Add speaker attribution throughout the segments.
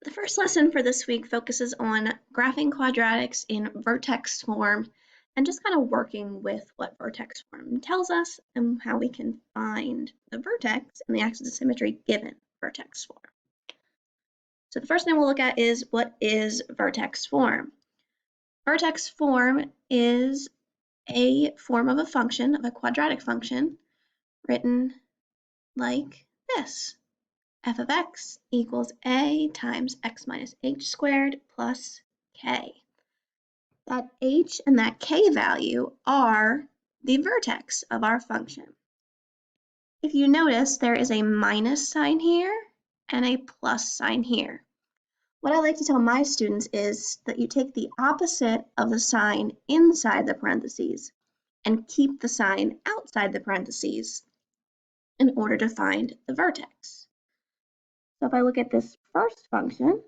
Speaker 1: The first lesson for this week focuses on graphing quadratics in vertex form and just kind of working with what vertex form tells us and how we can find the vertex and the axis of symmetry given vertex form. So the first thing we'll look at is what is vertex form. Vertex form is a form of a function, of a quadratic function, written like this. F of x equals a times x minus h squared plus k. That h and that k value are the vertex of our function. If you notice, there is a minus sign here and a plus sign here. What I like to tell my students is that you take the opposite of the sign inside the parentheses and keep the sign outside the parentheses in order to find the vertex. So if I look at this first function,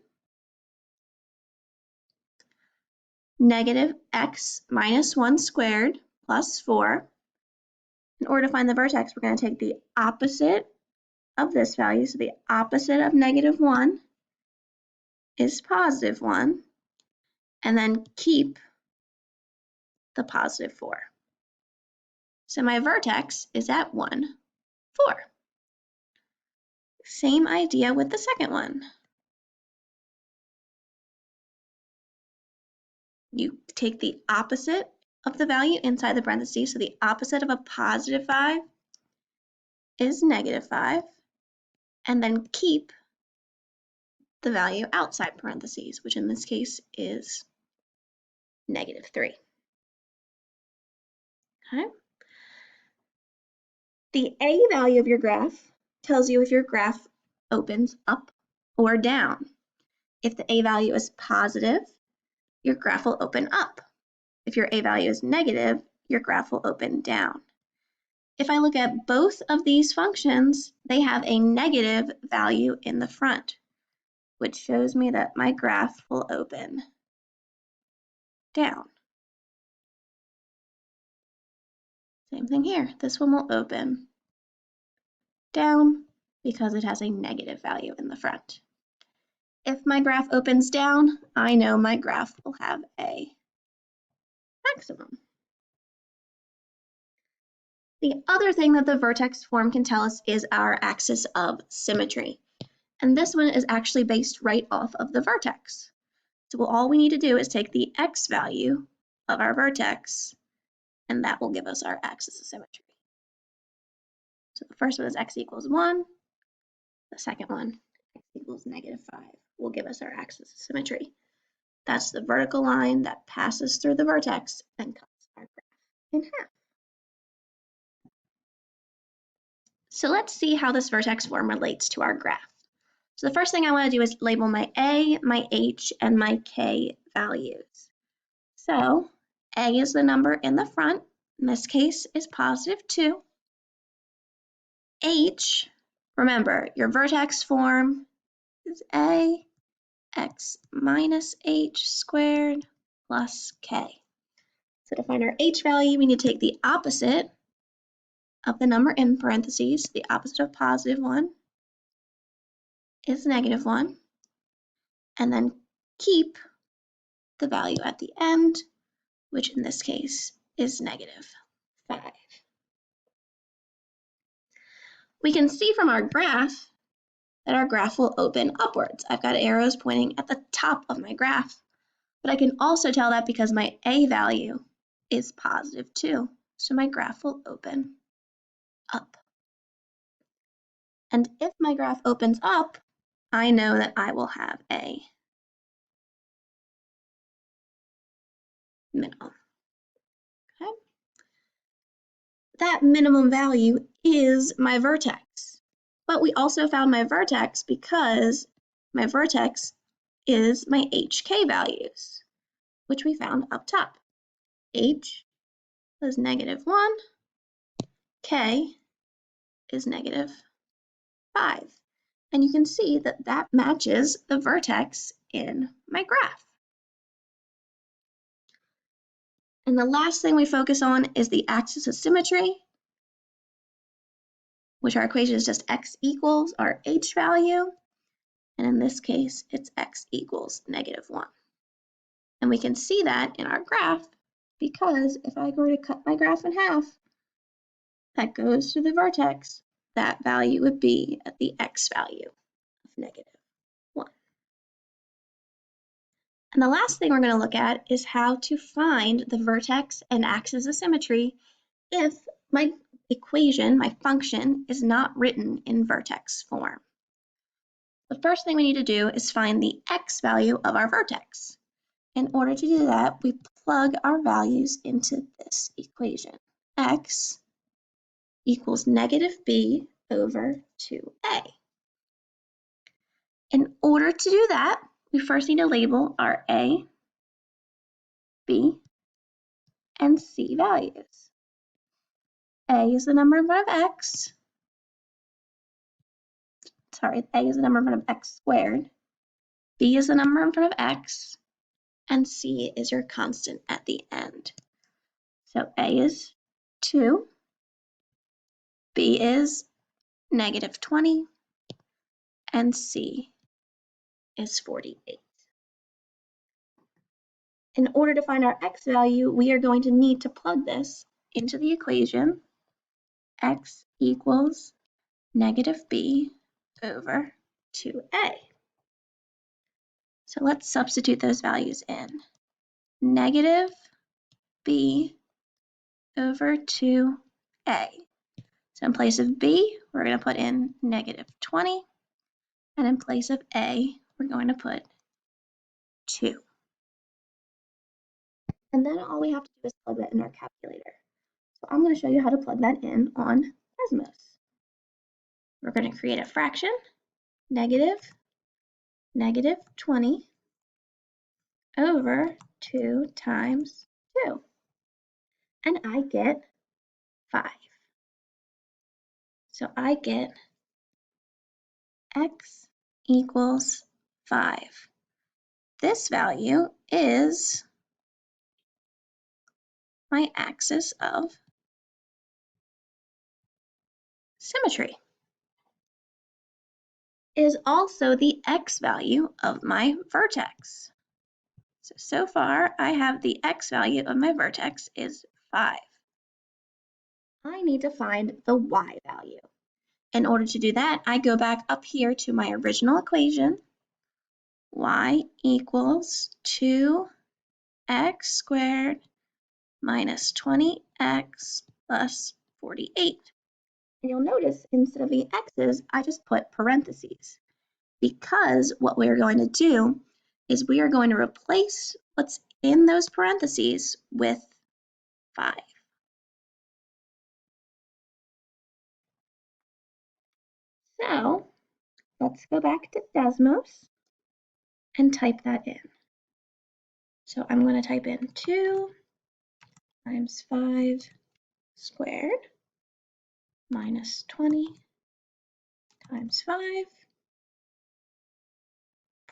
Speaker 1: negative x minus 1 squared plus 4, in order to find the vertex, we're going to take the opposite of this value. So the opposite of negative 1 is positive 1, and then keep the positive 4. So my vertex is at 1, 4. Same idea with the second one. You take the opposite of the value inside the parentheses, so the opposite of a positive 5 is negative 5, and then keep the value outside parentheses, which in this case is negative 3. Okay. The A value of your graph tells you if your graph opens up or down. If the A value is positive, your graph will open up. If your A value is negative, your graph will open down. If I look at both of these functions, they have a negative value in the front, which shows me that my graph will open down. Same thing here. This one will open down because it has a negative value in the front. If my graph opens down, I know my graph will have a maximum. The other thing that the vertex form can tell us is our axis of symmetry. And this one is actually based right off of the vertex. So all we need to do is take the x value of our vertex, and that will give us our axis of symmetry. So the first one is x equals 1. The second one, x equals negative 5, will give us our axis of symmetry. That's the vertical line that passes through the vertex and cuts our graph in half. So let's see how this vertex form relates to our graph. So the first thing I want to do is label my A, my H, and my K values. So A is the number in the front, in this case is positive 2. H, remember your vertex form is A, x minus h squared plus k. So to find our h value, we need to take the opposite of the number in parentheses. The opposite of positive 1 is negative 1, and then keep the value at the end, which in this case is negative 5. We can see from our graph that our graph will open upwards. I've got arrows pointing at the top of my graph, but I can also tell that because my a value is positive 2, so my graph will open up. And if my graph opens up, I know that I will have a minimum. Okay? That minimum value is my vertex. But we also found my vertex because my vertex is my HK values, which we found up top. H is negative 1, K is negative 5. And you can see that that matches the vertex in my graph. And the last thing we focus on is the axis of symmetry, which our equation is just x equals our h value. And in this case, it's x equals -1. And we can see that in our graph because if I were to cut my graph in half, that goes to the vertex, that value would be at the x value of -1. And the last thing we're going to look at is how to find the vertex and axis of symmetry if my equation, my function, is not written in vertex form. The first thing we need to do is find the x value of our vertex. In order to do that, we plug our values into this equation. X equals -b over 2a. In order to do that, we first need to label our a, b, and c values. A is the number in front of x. Sorry, a is the number in front of x squared. B is the number in front of x. And c is your constant at the end. So a is 2. B is -20. And c is 48. In order to find our x value, we are going to need to plug this into the equation. X equals -b over 2a. So let's substitute those values in. -b over 2a. So in place of b, we're going to put in -20. And in place of a, we're going to put 2. And then all we have to do is plug that in our calculator. So I'm going to show you how to plug that in on Desmos. We're going to create a fraction, -20 over 2 times 2. And I get 5. So I get x equals 5. This value is my axis of symmetry. It is also the x value of my vertex. So far, I have the x value of my vertex is 5. I need to find the y value. In order to do that, I go back up here to my original equation. Y equals 2x squared minus 20x plus 48. And you'll notice instead of the x's, I just put parentheses because what we're going to do is we are going to replace what's in those parentheses with 5. So let's go back to Desmos and type that in. So I'm going to type in 2 times 5 squared minus 20 times 5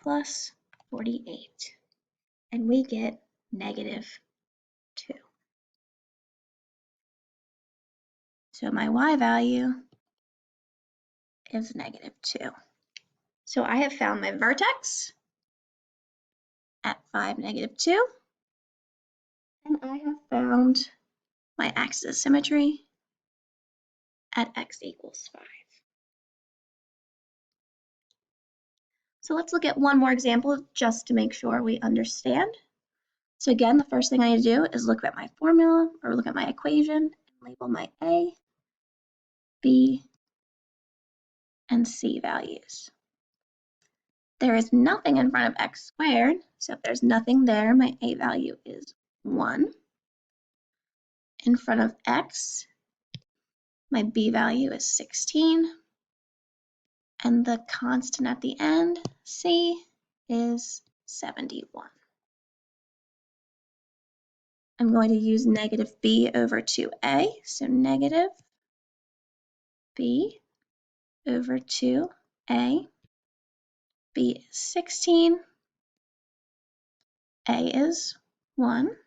Speaker 1: plus 48. And we get -2. So my y value is -2. So I have found my vertex at 5, -2. And I have found my axis of symmetry at x equals 5. So let's look at one more example just to make sure we understand. So again, the first thing I need to do is look at my formula or look at my equation and label my a, b, and c values. There is nothing in front of x squared, so if there's nothing there, my a value is 1. In front of x, my b value is 16. And the constant at the end, c, is 71. I'm going to use -b over 2a, so -b over 2a. b is 16, a is 1.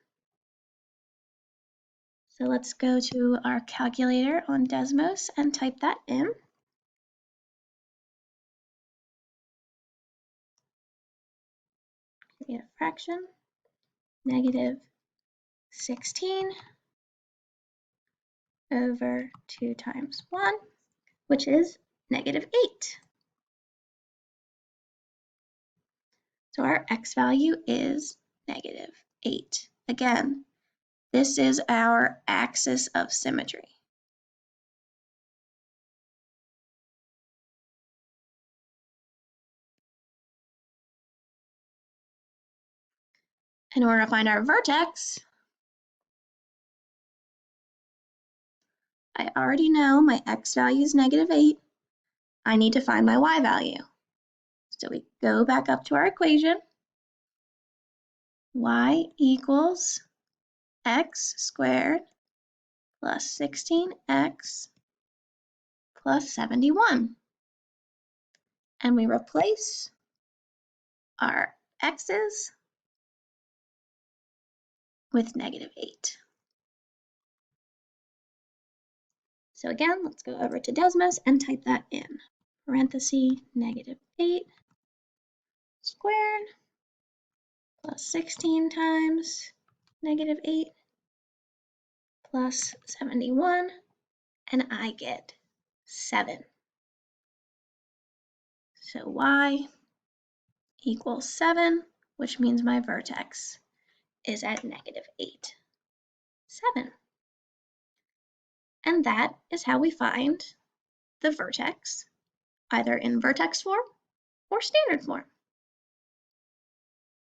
Speaker 1: So let's go to our calculator on Desmos and type that in. create a fraction, negative 16 over 2 times 1, which is negative 8. So our x value is negative 8. Again, this is our axis of symmetry. In order to find our vertex, I already know my x value is negative 8. I need to find my y value. So we go back up to our equation. Y equals x squared plus 16x plus 71. And we replace our x's with negative 8. So again, let's go over to Desmos and type that in. Parenthesis, negative 8 squared plus 16 times negative 8 plus 71, and I get 7. So y equals 7, which means my vertex is at negative 8, 7. And that is how we find the vertex, either in vertex form or standard form.